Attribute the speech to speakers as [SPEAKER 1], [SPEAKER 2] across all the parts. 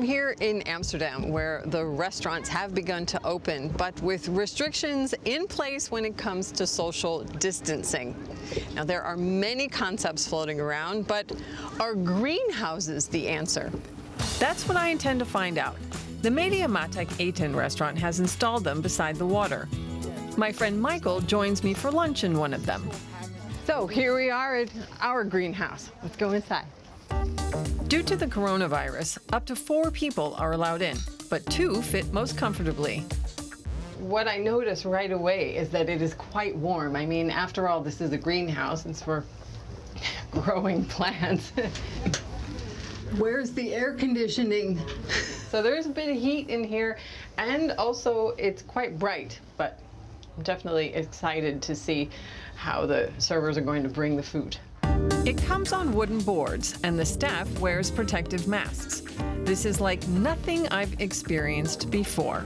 [SPEAKER 1] I'm here in Amsterdam, where the restaurants have begun to open, but with restrictions in place when it comes to social distancing. Now, there are many concepts floating around, but are greenhouses the answer?
[SPEAKER 2] That's what I intend to find out. The Mediamatic ETEN restaurant has installed them beside the water. My friend Michael joins me for lunch in one of them.
[SPEAKER 1] So here we are at our greenhouse. Let's go inside.
[SPEAKER 2] Due to the coronavirus, up to 4 people are allowed in, but 2 fit most comfortably.
[SPEAKER 1] What I notice right away is that it is quite warm. I mean, after all, this is a greenhouse. It's for growing plants. Where's the air conditioning? So there's a bit of heat in here, and also it's quite bright, but I'm definitely excited to see how the servers are going to bring the food.
[SPEAKER 2] It comes on wooden boards, and the staff wears protective masks. This is like nothing I've experienced before.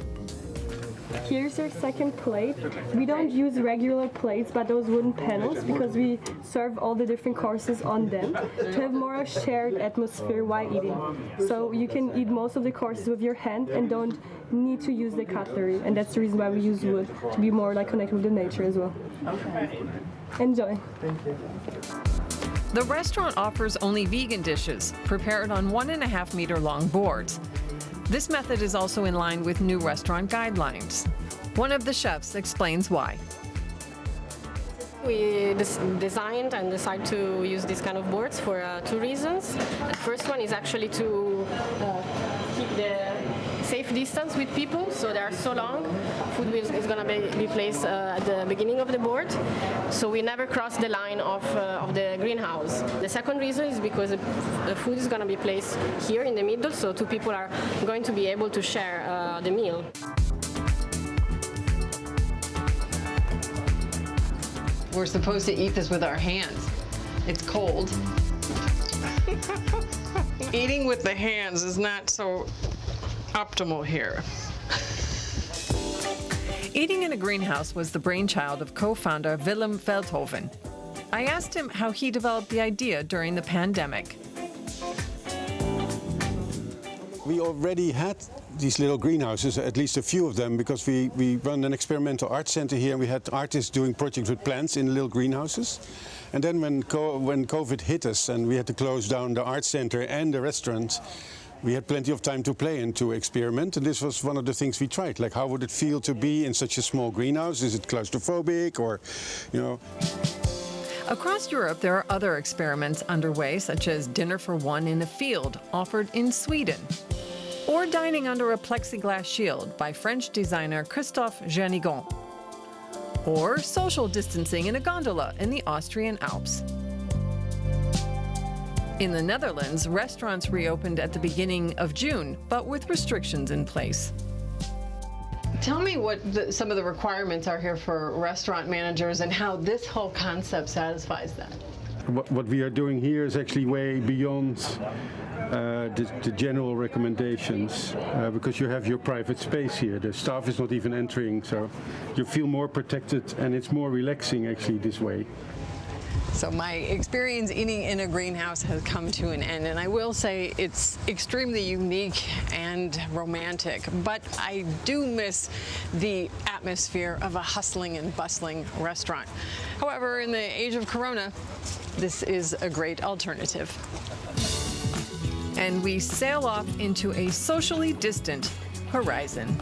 [SPEAKER 3] Here's your second plate. We don't use regular plates, but those wooden panels, because we serve all the different courses on them to have more a shared atmosphere while eating. So you can eat most of the courses with your hand and don't need to use the cutlery. And that's the reason why we use wood, to be more like connected with the nature as well. Okay. Enjoy.
[SPEAKER 4] Thank you.
[SPEAKER 2] The restaurant offers only vegan dishes, prepared on 1.5-meter long boards. This method is also in line with new restaurant guidelines. One of the chefs explains why.
[SPEAKER 5] We designed and decided to use these kind of boards for 2 reasons. The first one is actually to keep the safe distance with people, so they are so long. Food is going to be placed at the beginning of the board, so we never cross the line of the greenhouse. The second reason is because the food is going to be placed here in the middle, so 2 people are going to be able to share the meal.
[SPEAKER 1] We're supposed to eat this with our hands. It's cold. Eating with the hands is not so optimal here.
[SPEAKER 2] Eating in a greenhouse was the brainchild of co-founder Willem Veldhoven. I asked him how he developed the idea during the pandemic.
[SPEAKER 6] We already had these little greenhouses, at least a few of them, because we run an experimental art center here, and we had artists doing projects with plants in little greenhouses. And then when COVID hit us and we had to close down the art center and the restaurant, we had plenty of time to play and to experiment, and this was one of the things we tried. Like, how would it feel to be in such a small greenhouse? Is it claustrophobic, or, you know?
[SPEAKER 2] Across Europe, there are other experiments underway, such as dinner for one in a field, offered in Sweden, or dining under a plexiglass shield by French designer Christophe Jernigan, or social distancing in a gondola in the Austrian Alps. In the Netherlands, restaurants reopened at the beginning of June, but with restrictions in place.
[SPEAKER 1] Tell me what some of the requirements are here for restaurant managers and how this whole concept satisfies that.
[SPEAKER 6] What we are doing here is actually way beyond the general recommendations, because you have your private space here. The staff is not even entering, so you feel more protected, and it's more relaxing actually this way.
[SPEAKER 1] So my experience eating in a greenhouse has come to an end, and I will say it's extremely unique and romantic, but I do miss the atmosphere of a hustling and bustling restaurant. However, in the age of Corona, this is a great alternative.
[SPEAKER 2] And we sail off into a socially distant horizon.